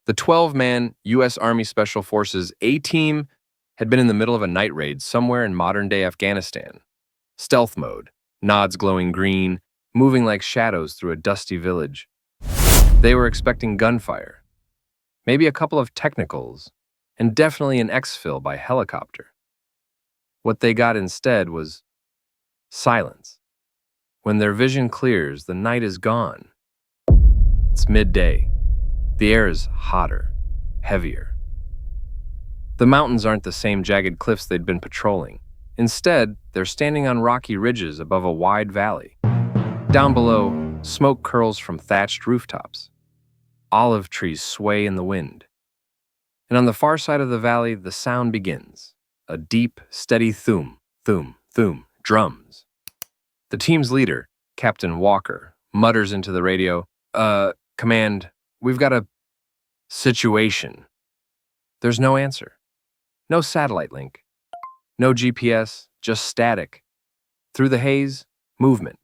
The 12-man U.S. Army Special Forces A-Team had been in the middle of a night raid somewhere in modern-day Afghanistan. Stealth mode, nods glowing green, moving like shadows through a dusty village. They were expecting gunfire, maybe a couple of technicals, and definitely an exfil by helicopter. What they got instead was silence. When their vision clears, the night is gone. It's midday. The air is hotter, heavier. The mountains aren't the same jagged cliffs they'd been patrolling. Instead, they're standing on rocky ridges above a wide valley. Down below, smoke curls from thatched rooftops. Olive trees sway in the wind. And on the far side of the valley, the sound begins. A deep, steady thum, thum, thum, drums. The team's leader, Captain Walker, mutters into the radio, Command, we've got a situation. There's no answer. No satellite link. No GPS, just static. Through the haze, movement.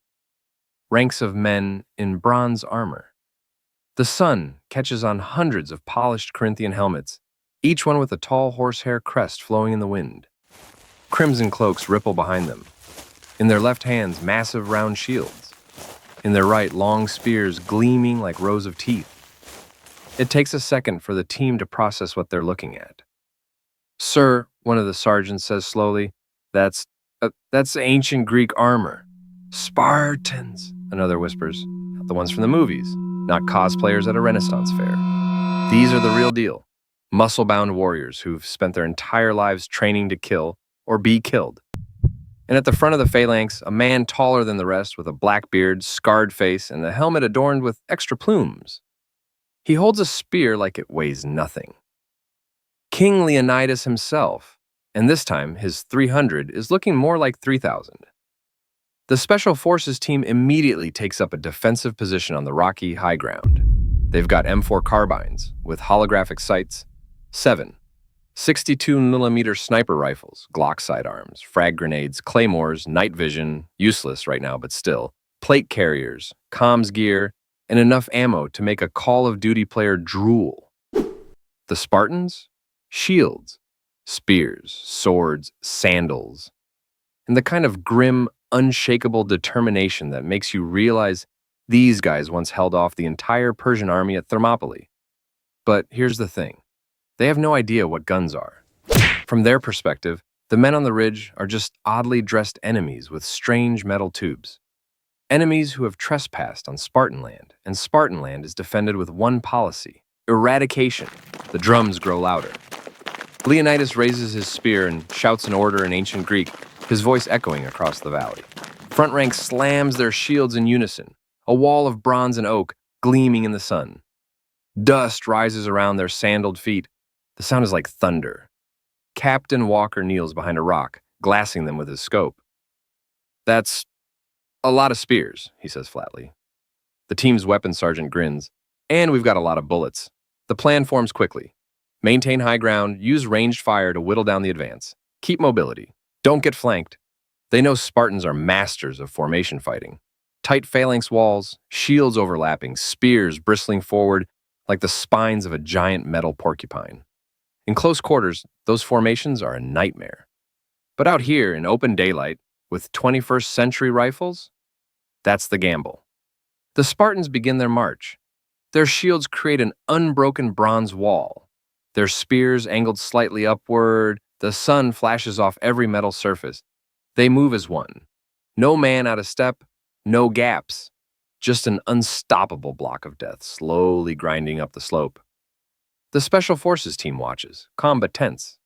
Ranks of men in bronze armor. The sun catches on hundreds of polished Corinthian helmets, each one with a tall horsehair crest flowing in the wind. Crimson cloaks ripple behind them. In their left hands, massive round shields. In their right, long spears gleaming like rows of teeth. It takes a second for the team to process what they're looking at. Sir, one of the sergeants says slowly, that's ancient Greek armor. Spartans, another whispers. Not the ones from the movies, not cosplayers at a Renaissance fair. These are the real deal. Muscle-bound warriors who've spent their entire lives training to kill or be killed. And at the front of the phalanx, a man taller than the rest with a black beard, scarred face, and a helmet adorned with extra plumes. He holds a spear like it weighs nothing. King Leonidas himself, and this time his 300 is looking more like 3,000. The Special Forces team immediately takes up a defensive position on the rocky high ground. They've got M4 carbines with holographic sights, 7 62mm sniper rifles, Glock sidearms, frag grenades, claymores, night vision, useless right now but still, plate carriers, comms gear, and enough ammo to make a Call of Duty player drool. The Spartans? Shields, spears, swords, sandals, and the kind of grim, unshakable determination that makes you realize these guys once held off the entire Persian army at Thermopylae. But here's the thing. They have no idea what guns are. From their perspective, the men on the ridge are just oddly dressed enemies with strange metal tubes. Enemies who have trespassed on Spartan land, and Spartan land is defended with one policy: eradication. The drums grow louder. Leonidas raises his spear and shouts an order in ancient Greek, his voice echoing across the valley. Front rank slams their shields in unison, a wall of bronze and oak gleaming in the sun. Dust rises around their sandaled feet. The sound is like thunder. Captain Walker kneels behind a rock, glassing them with his scope. That's a lot of spears, he says flatly. The team's weapons sergeant grins. And we've got a lot of bullets. The plan forms quickly. Maintain high ground, use ranged fire to whittle down the advance. Keep mobility. Don't get flanked. They know Spartans are masters of formation fighting. Tight phalanx walls, shields overlapping, spears bristling forward like the spines of a giant metal porcupine. In close quarters, those formations are a nightmare. But out here in open daylight, with 21st century rifles, that's the gamble. The Spartans begin their march. Their shields create an unbroken bronze wall. Their spears angled slightly upward, the sun flashes off every metal surface. They move as one. No man out of step, no gaps. Just an unstoppable block of death slowly grinding up the slope. The Special Forces team watches, calm but tense.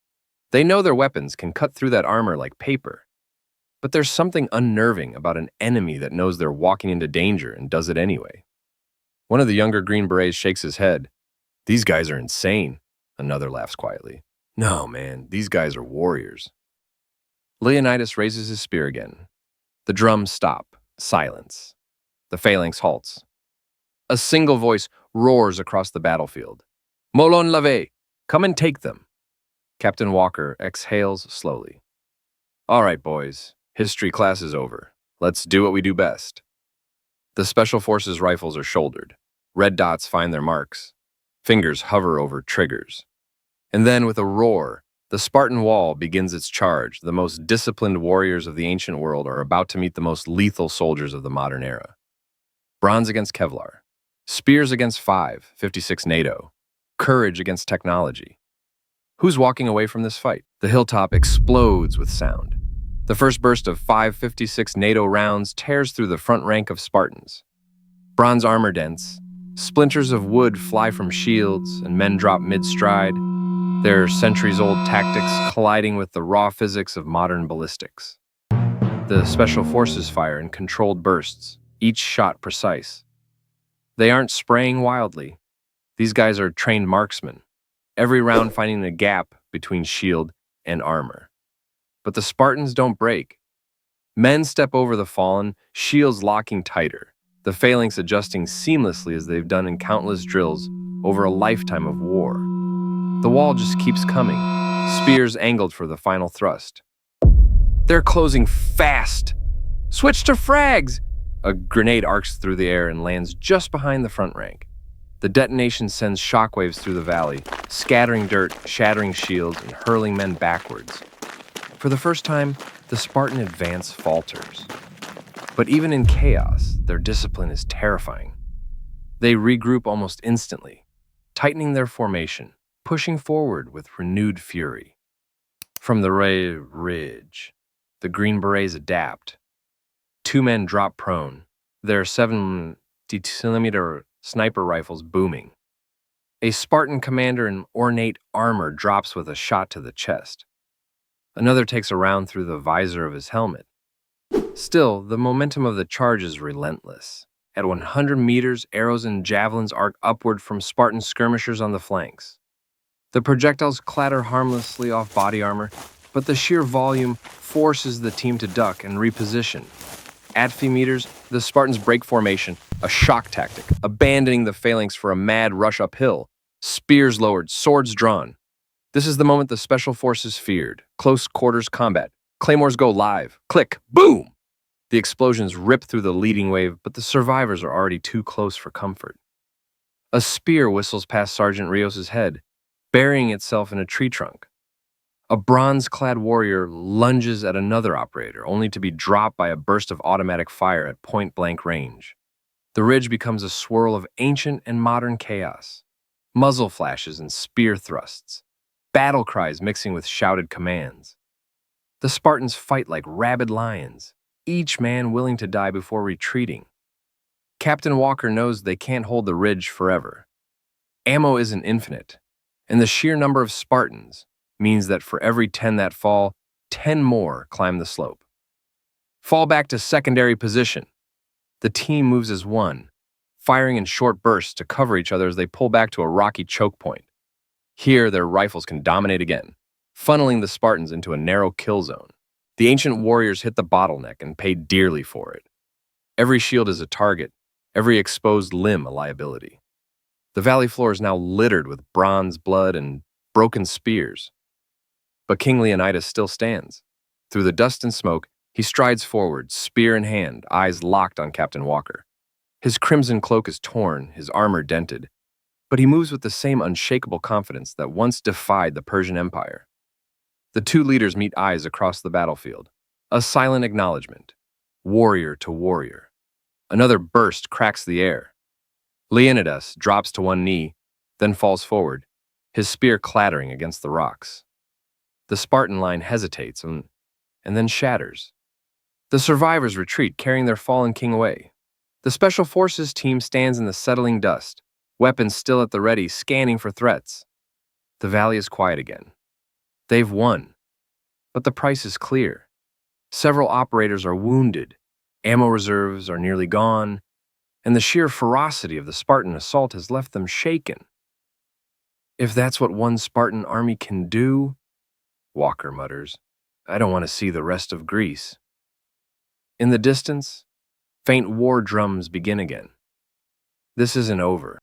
They know their weapons can cut through that armor like paper. But there's something unnerving about an enemy that knows they're walking into danger and does it anyway. One of the younger Green Berets shakes his head. These guys are insane. Another laughs quietly. No, man, these guys are warriors. Leonidas raises his spear again. The drums stop. Silence. The phalanx halts. A single voice roars across the battlefield. Molon lave! Come and take them. Captain Walker exhales slowly. All right, boys. History class is over. Let's do what we do best. The Special Forces rifles are shouldered. Red dots find their marks. Fingers hover over triggers. And then, with a roar, the Spartan wall begins its charge. The most disciplined warriors of the ancient world are about to meet the most lethal soldiers of the modern era. Bronze against Kevlar. Spears against 5.56 NATO. Courage against technology. Who's walking away from this fight? The hilltop explodes with sound. The first burst of 5.56 NATO rounds tears through the front rank of Spartans. Bronze armor dents. Splinters of wood fly from shields, and men drop mid-stride, their centuries-old tactics colliding with the raw physics of modern ballistics. The special forces fire in controlled bursts, each shot precise. They aren't spraying wildly. These guys are trained marksmen, every round finding a gap between shield and armor. But the Spartans don't break. Men step over the fallen, shields locking tighter, the phalanx adjusting seamlessly as they've done in countless drills over a lifetime of war. The wall just keeps coming, spears angled for the final thrust. They're closing fast. Switch to frags! A grenade arcs through the air and lands just behind the front rank. The detonation sends shockwaves through the valley, scattering dirt, shattering shields, and hurling men backwards. For the first time, the Spartan advance falters. But even in chaos, their discipline is terrifying. They regroup almost instantly, tightening their formation, pushing forward with renewed fury. From the ridge, the Green Berets adapt. 2 men drop prone, their 70-millimeter sniper rifles booming. A Spartan commander in ornate armor drops with a shot to the chest. Another takes a round through the visor of his helmet. Still, the momentum of the charge is relentless. At 100 meters, arrows and javelins arc upward from Spartan skirmishers on the flanks. The projectiles clatter harmlessly off body armor, but the sheer volume forces the team to duck and reposition. At 50 meters, the Spartans break formation, a shock tactic, abandoning the phalanx for a mad rush uphill, spears lowered, swords drawn. This is the moment the special forces feared. Close quarters combat. Claymores go live. Click. Boom! The explosions rip through the leading wave, but the survivors are already too close for comfort. A spear whistles past Sergeant Rios' head, burying itself in a tree trunk. A bronze-clad warrior lunges at another operator, only to be dropped by a burst of automatic fire at point-blank range. The ridge becomes a swirl of ancient and modern chaos. Muzzle flashes and spear thrusts. Battle cries mixing with shouted commands. The Spartans fight like rabid lions, each man willing to die before retreating. Captain Walker knows they can't hold the ridge forever. Ammo isn't infinite, and the sheer number of Spartans means that for every 10 that fall, 10 more climb the slope. Fall back to secondary position. The team moves as one, firing in short bursts to cover each other as they pull back to a rocky choke point. Here, their rifles can dominate again, funneling the Spartans into a narrow kill zone. The ancient warriors hit the bottleneck and paid dearly for it. Every shield is a target, every exposed limb a liability. The valley floor is now littered with bronze, blood, and broken spears. But King Leonidas still stands. Through the dust and smoke, he strides forward, spear in hand, eyes locked on Captain Walker. His crimson cloak is torn, his armor dented, but he moves with the same unshakable confidence that once defied the Persian Empire. The two leaders meet eyes across the battlefield, a silent acknowledgement, warrior to warrior. Another burst cracks the air. Leonidas drops to one knee, then falls forward, his spear clattering against the rocks. The Spartan line hesitates and then shatters. The survivors retreat, carrying their fallen king away. The Special Forces team stands in the settling dust, weapons still at the ready, scanning for threats. The valley is quiet again. They've won, but the price is clear. Several operators are wounded, ammo reserves are nearly gone, and the sheer ferocity of the Spartan assault has left them shaken. If that's what one Spartan army can do, Walker mutters, I don't want to see the rest of Greece. In the distance, faint war drums begin again. This isn't over.